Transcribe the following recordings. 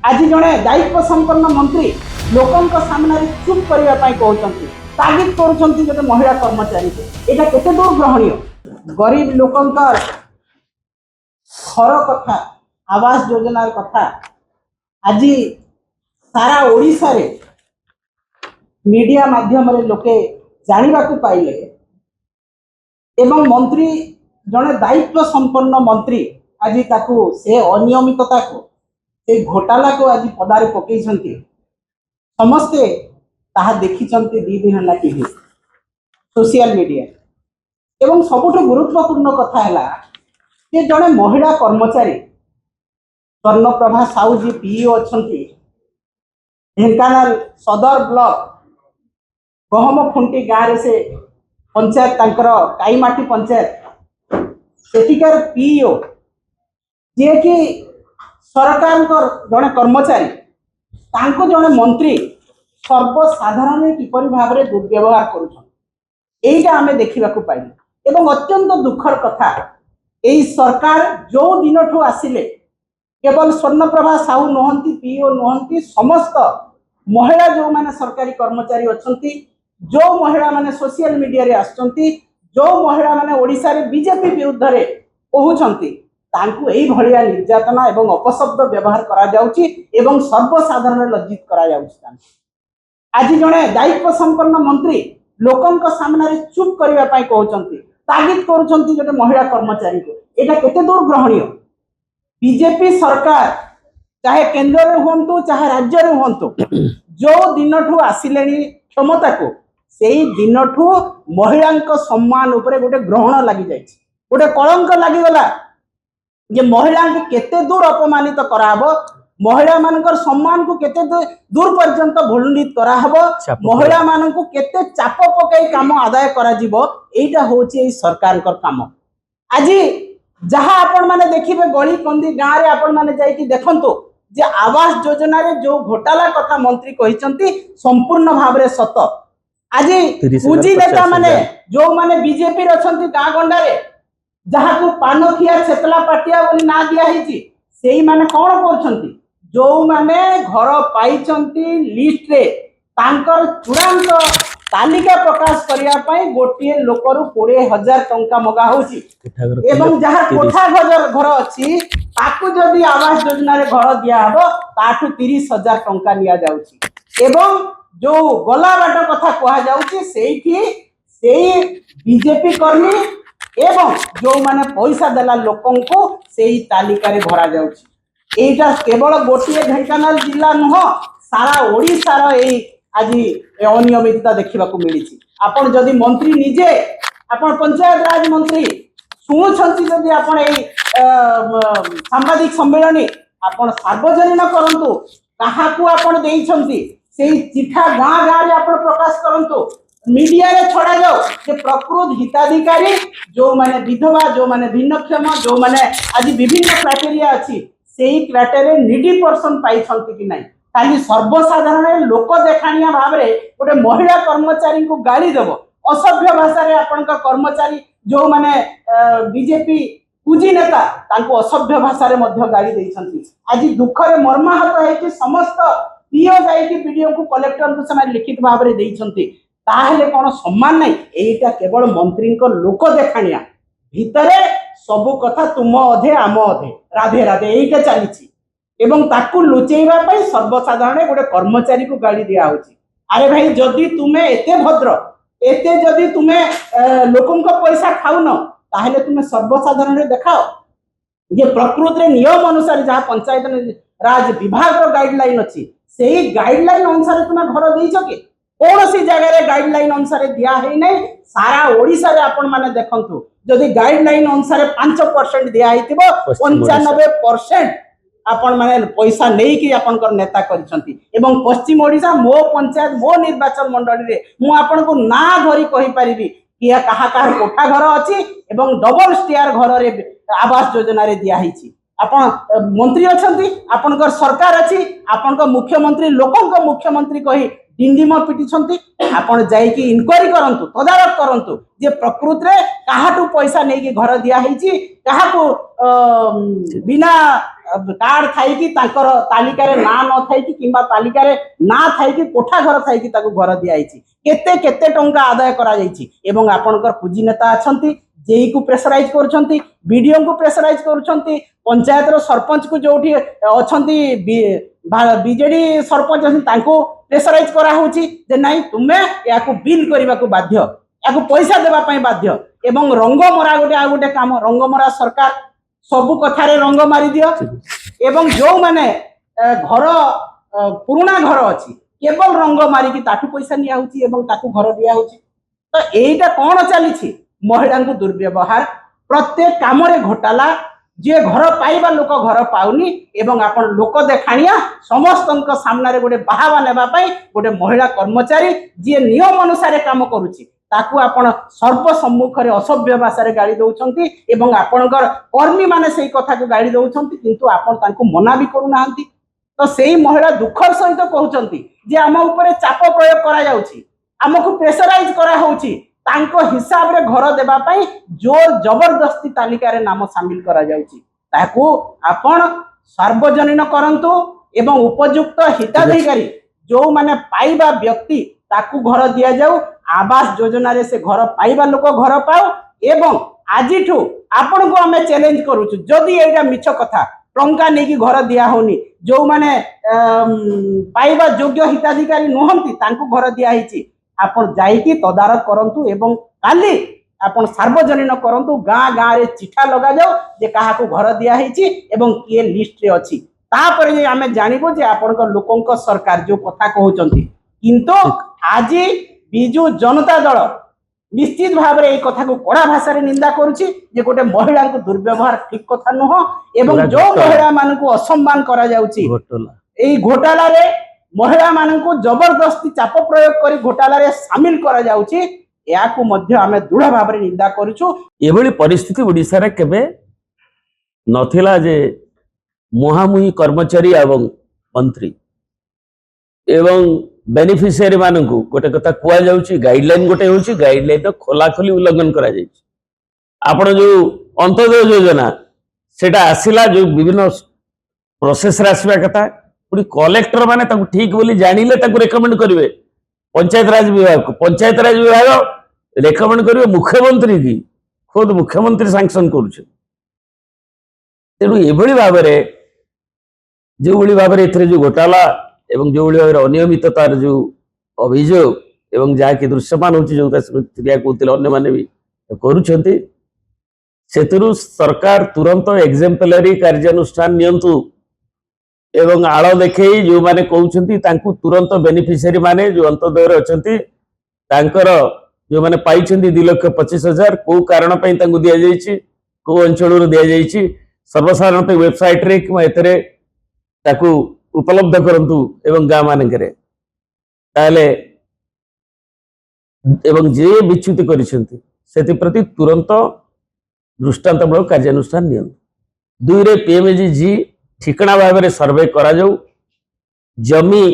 आज जड़े दायित्व संपन्न मंत्री लोकों सामने चुप करने कहते तागिद कर महिला कर्मचारी यहाँ केते दूर ग्रहणीय गरीब लोकों घर कथा आवास योजनार कथा आज सारा ओडिशा रे मीडिया माध्यम रे लोके जानिबा को पाइले एवं मंत्री जड़े दायित्व संपन्न मंत्री आज ताकू से अनियमितता को से घोटाला को आज पदारे पकई समस्ते ताहा देखी दी दिन है टीवी सोशल मीडिया एवं सबुठ गुरुत्वपूर्ण कथा है कि जड़े महिला कर्मचारी स्वर्णप्रभा साहू जी पीओ अच्छा ढेंकानाल सदर ब्लॉक गहमखुंटी गाँव से पंचायत तांकर काईमाटी पंचायत सेठिकार पीओ जे कि सरकार जड़े कर्मचारी तांको जड़े मंत्री सर्वसाधारण किपरि भाव में दुर्व्यवहार करुछन आमे देखा पाइले एवं अत्यंत दुखर कथा यही सरकार जो दिन ठू आसिले केवल स्वर्णप्रभा साहू नुहंती पीओ नुहंती समस्त महिला जो माने सरकारी कर्मचारी अछंती जो महिला माने सोशल मीडिया रे आछंती जो महिला माने ओडिसा रे बीजेपी विरुद्ध रे कहउछंती तांकु एई भलिया निर्यातना एवं अपशब्द व्यवहार करा जाउची एवं सर्वसाधारण लज्जित करा जाउची। आज जड़े दायित्व संपन्न मंत्री लोकों सामने चुप करने कहते तागिद कर महिला कर्मचारी को यहाँ केते दूर ग्रहणीय बीजेपी सरकार चाहे केंद्र में हूँ चाहे राज्य में हूँ जो दिन ठू आसिले क्षमता को से दिन ठू महिला सम्मान उपरे गोटे ग्रहण लगी जाए गोटे कलंक लगिगला जे महिला को केते दूर अपमानित कराबो महिला मानकर सम्मान को केते दूर पर्यंत भुलुंडित कराहबो महिला मान को केते चाप पकई काम आदाय करा जीवो एटा होची ए सरकार कर काम। आज जहां आपण माने देखिबे गली कंदी गाँव रे आपण माने जाई कि देखंतो जे आवास योजना रे जो घोटाला कथा मंत्री कहिसंती संपूर्ण भाव रे सत। आज पूंजी नेता माने जो माने बीजेपी रे अछंती गाँ गंडा रे जहां को पानखिया छेतला पाटिया बोली ना दिया हिची सेही माने कोन करछंती जो माने घर पाइचंती लिस्ट रे तांकर चूड़ांत तालिका प्रकाश करिया पई गोटिए लोकरु 20,000 टंका मगा होची एवं जहां कोठा घर अछि ताकू जदी आवास योजना रे घर दिया हबो ताठू 30,000 टंका निया जाउची एवं जो गला बाट कथा कहा जाउची सेही बीजेपी कर्मी एवं जो माने पैसा देला लोकों को सेही तालिका रे भरा जाउची। एटा केवल गोटे ढेंकानाल जिला नुह सारा ओडिशा रे आज अनियमितता देखा मिली। आपण जदि मंत्री निजे आपण पंचायत राज मंत्री शुणुछंती जदि आपण सांबादिक सम्मेलन आपण सार्वजनीन करंतु काहाकू आपण देइछंती सेही चिठा गाँ गाँ रे आपण प्रकाश करंतु मीडिया रे छड़ा जाओ जे प्रकृत हिताधिकारी जो माने विधवा जो माने भिन्नक्षम जो माने आज विभिन्न क्राइटेरिया अछि सेही क्राइटेरिया नीडी पर्सन पाइछंती कि नाही खाली सर्वसाधारण लोक देखाणिया भाव रे गोटे महिला कर्मचारी को गाली देव असभ्य भाषा रे आपनका कर्मचारी जो माने बीजेपी पूंजी नेता तांको असभ्य भाषा रे मध्य गाली देइछंती। आज दुख रे मर्माहत है कि समस्त पीओ जाई कि पीडीओ को कलेक्टर को समय लिखित भाव रे देइछंती ताहले कोन सम्मान नहीं एटा केवल मंत्री को लोक देखाणिया भितरे सबु कथा तुम अधे आम अधे राधे राधे एटा चली एवं ताकू लुचेइबा पई सर्वसाधारण गोटे कर्मचारी को गाड़ी दिया होची। अरे भाई जदि तुमे एते भद्र एते जदि तुमे लोकों को पैसा खाउन ताहले तुमे सर्वसाधारण देखाओ जे प्रकृत रे नियम अनुसार जहाँ पंचायत राज विभाग रो गाइडलाइन अछि सेही गाइडलाइन अनुसार तुमे घर देइछो कि कौन सी जगह रे गाइडलाइन अनुसार दिया है नहीं सारा ओडिशा रे आपण माने देखंतु जदि गाइडलाइन अनुसार 5% दिया हितिबो 95% आपण माने पैसा नहीं कि आपण कर नेता करिसंती एवं पश्चिम ओडिशा मो पंचायत मो निर्वाचन मंडली रे मु आपण को ना धरी कहि परिबी कि कहा कहा कोठा घर अछि एवं डबल स्टेयर घर रे आवास योजना रे दिया हिची आपण मंत्री अछंती आपण सरकार अछि आपण मुख्यमंत्री लोकों मुख्यमंत्री कही डिंडिम पिटी आपण जाइए इनक्वारी करंतु तदारख करंतु जे प्रकृत रे काहाटू पैसा नहीं घर दिया हेची काहाकू बिना कार्ड थाई कि ताकर तालिका रे ना न थाई कि किंबा तालिका रे ना थाई कि कोठा घर थाई कि ताकू घर दिया हेची केते केते टंका आदाय करा जायछि एवं आपनकर पुंजी नेता अछंती जेई को प्रेशराइज करूछंती बीडीओ को प्रेशराइज करूछंती पंचायत रो सरपंच को जोठी अछंती बीजेडी सरपंच अछंती तांको प्रेशराइज करा होची जे नाही तुमे याकू बिल करबा को बाध्य याकू पैसा देबा पई बाध्य एवं रंग मरा गोटे आ गोटे काम रंग मरा सरकार सबु कथारे रंग मारी दियो एवं जो माने घर पुराना घर अछि केवल रंग मारी की ताठू पैसा निया होची एवं ताकू घर दिया होची तो एटा कोन चली छी महिला को दुर्व्यवहार प्रत्येक काम रे घोटाला जे घर पाइबा लोक घर पाउनी एवं आपण लोक देखाणिया समस्त सामना रे गोटे बाहावा नेबा पई गोटे महिला कर्मचारी जे नियम अनुसार काम करूची ताकू आपण सर्व सम्मुख रे असभ्य भाषा रे गाड़ी दउछंती एवं आपणकर कर्मी माने सेही कथा को गाड़ी दउछंती किंतु आपण तांको मना भी करू नाहंती तो सेही महिला दुखर सहित कहउछंती जे आम ऊपर चाप प्रयोग करा जाउची हमकु प्रेशराइज करा होउची तांको हिसाब रे घर देबा पई जोर जबरदस्ती तालिका रे नाम शामिल करा जाउची ताकू आपण सार्वजनीन करंतु एवं उपयुक्त हिताधिकारी जो माने पाइबा व्यक्ति ताकू घर दिया जाऊ आवास योजना रे से घर पाइबा लोक घर पाओ एवं आजिठू आपण को हमें चैलेंज करूछु जदि एटा मिछ कथा टंका नेकी घर दिया होनी जो माने पाइबा योग्य हिताधिकारी नुहंती तांको घर दिया हिची आपण जाइकी तदारख करंतु एवं काली आपण सार्वजनीन करंतु गाँ गाँ रे चिठा लगा जाओ जे काहा को घर दिया हिची एवं किए लिस्ट रे अछि तापर जे हमें जानिबो जे आपनक लोकंक सरकार जो कथा कहउचंती किंतु आज बिजु जनता दल निश्चित भाव रे ए कथा को कड़ा भाषा रे निंदा करूची जे गोटे महिला को दुर्व्यवहार ठीक कथा नुह एवं जो महिला मान को असम्मान करा जाउची एई घोटाला रे महिला मान को जबरदस्ती चाप प्रयोग करी घोटाला रे शामिल करा जाउची या को मध्य हमें दृढ़ भाव रे निंदा करूछु एभली परिस्थिति ओडिसा रे केबे नथिला जे मुहामुही कर्मचारी एवं मंत्री एवं बेनिफिशियरी मानकू गोटे कथा कुआ जाउची गाइडलाइन गोटे होची गाइडलाइन खोला खोली उल्लंघन करा जाइछि आपण जो अंत्योदय योजना सेटा आसिला जो विभिन्न प्रोसेस रे आसीबा कथा पुरी कलेक्टर माने ताकू ठीक बोली जानिले ताकू रेकमेंड करिवे पंचायत राज विभाग रेकमेंड करिवे मुख्यमंत्री की खुद मुख्यमंत्री सैंक्शन करूछ तेणु एभली भाव रे जो भली भाव रे एथरे जो घोटाला एवं जो भली भाव अनियमिततार जो अभियोग एवं जहा कि दृश्यमान होची जो क्रिया कहते अन्य माने भी करूछंती सेतरु सरकार तुरंत एग्जाम्पलरी कार्यानुष्ठान नियंतु एवं आड़ देखे जो माने कहउछंती तांकु तुरंत बेनिफिशियरी माने जो अंतोदय रे अछंती तांकर जो माने पाइछंती 2,25,000 को कारण पई तांकु दिया जाईछि को अंचल रो दिया जाईछि सर्वसाधारणतः वेबसाइट रे कि एतरे ताकु उपलब्ध करंतु एवं गाँ मानकरे ताले एवं जे विच्युति करिसेंती सेति प्रति तुरंत दृष्टांतमूलक कार्यानुष्ठान नियंतु दुई रे पीएमजी ठिकना भाव में सर्वे करा जाऊ जमी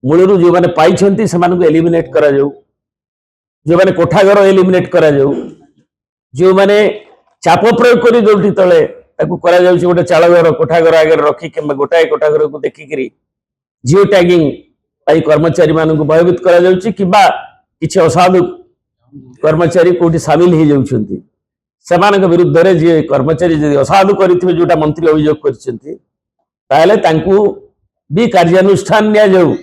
मूलरू जो माने पाइछंती समान को एलिमिनेट करा जाऊ जो माने कोठाघर एलिमिनेट करा जाऊ जो माने चाप प्रयोग करी जोठी तळे ताकू करा जाऊ गोटे चाल घर कोठाघर आगे रखी कि गोटाए कोठाघर को देखिकी जिओ टैगिंग पाई कर्मचारी मान को भयभीत करा जाउची किबा किछि असाधु कर्मचारी कोठी शामिल हो जाउछंती सेमानक विरुद्ध रे जे कर्मचारी यदि असाधु करिथिबे जोटा मंत्री अभियोग करिसेंती ताले तांकू भी कार्यानुष्ठान निया जाऊ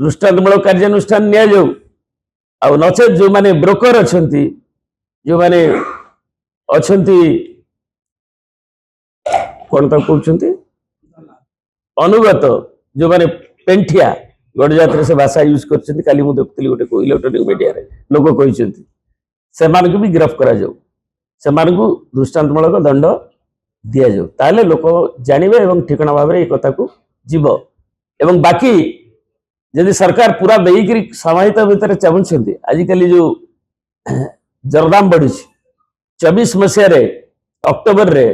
दृष्टांतमूलक कार्यानुष्ठान निया जाऊ आ नचेत जो माने ब्रोकर अछंती जो माने अछंती कौन तक कहउछंती अनुगत जो माने पेंठिया गडजात्रे से भाषा यूज करछंती काली मु देखतली गोटे को इलेक्ट्रॉनिक मीडिया रे लोक कहिसंती सेमान को भी गिरफ्त करा जाऊ सेमान को दृष्टांतमूलक दंड दिया जाऊ ताले लोक जानिबे एवं ठिकाना भाव रे ए कथा को जीव एवं बाकी यदि सरकार पूरा देईकरी समाहित भितर चाहछंती आजिकली जो जरदाम बढ़ी 24 मसीह रे अक्टोबर रे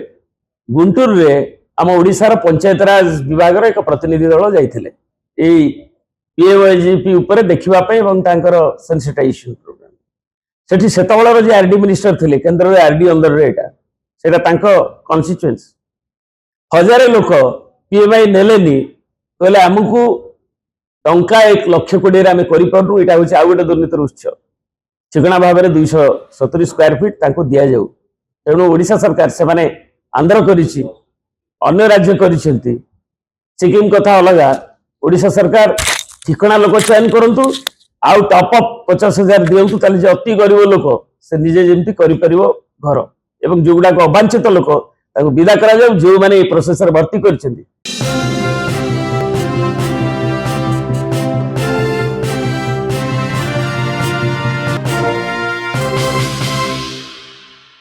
गुंटूर रे आम ओडिशार पंचायत राज विभाग एक प्रतिनिधि दल जाइथिले एई PMIGP ଉପରେ ଦେଖିବା ପାଇଁ ଏବଂ ତାଙ୍କର ସେନ୍ସିଟାଇଜେସନ ପ୍ରୋଗ୍ରାମ ସେଠି ସେତେବେଳର ଯେ ଆରଡି ମିନିଷ୍ଟର ଥିଲେ କେନ୍ଦ୍ରରେ ଆରଡି ଅଣ୍ଡରରେ ସେଇଟା ତାଙ୍କ କନସିଚୁଏନ୍ସି ହଜାରେ ଲୋକ PMI ନେଲେନି କହିଲେ ଆମକୁ ଟଙ୍କା 1,20,00,000 ଆମେ କରିପାରୁନୁ ଏଇଟା ହଉଛି ଆଉ ଗୋଟେ ଦୁର୍ନୀତିର ଉତ୍ସ ଠିକଣା ଭାବରେ 270 ସ୍କୋୟାର ଫିଟ୍ ତାଙ୍କୁ ଦିଆଯାଉ ତେଣୁ ଓଡ଼ିଶା ସରକାର ସେମାନେ ଆନ୍ଧ୍ର କରିଛି ଅନ୍ୟ ରାଜ୍ୟ କରିଛନ୍ତି ସିକିମ କଥା ଅଲଗା ଓଡ଼ିଶା ସରକାର ଠିକଣା ଲୋକ ଚୟନ କରନ୍ତୁ ଆଉ ଟପ୍ ଅପ୍ 50,000 ଦିଅନ୍ତୁ ତାହେଲେ ଯେ ଅତି ଗରିବ ଲୋକ ସେ ନିଜେ ଯେମିତି କରିପାରିବ ଘର ଏବଂ ଯୋଉଗୁଡାକ ଅବାଞ୍ଛିତ ଲୋକ ତାଙ୍କୁ ବିଦା କରାଯାଉ ଯେଉଁମାନେ এই ପ୍ରୋସେସରେ ଭର୍ତ୍ତି କରିଛନ୍ତି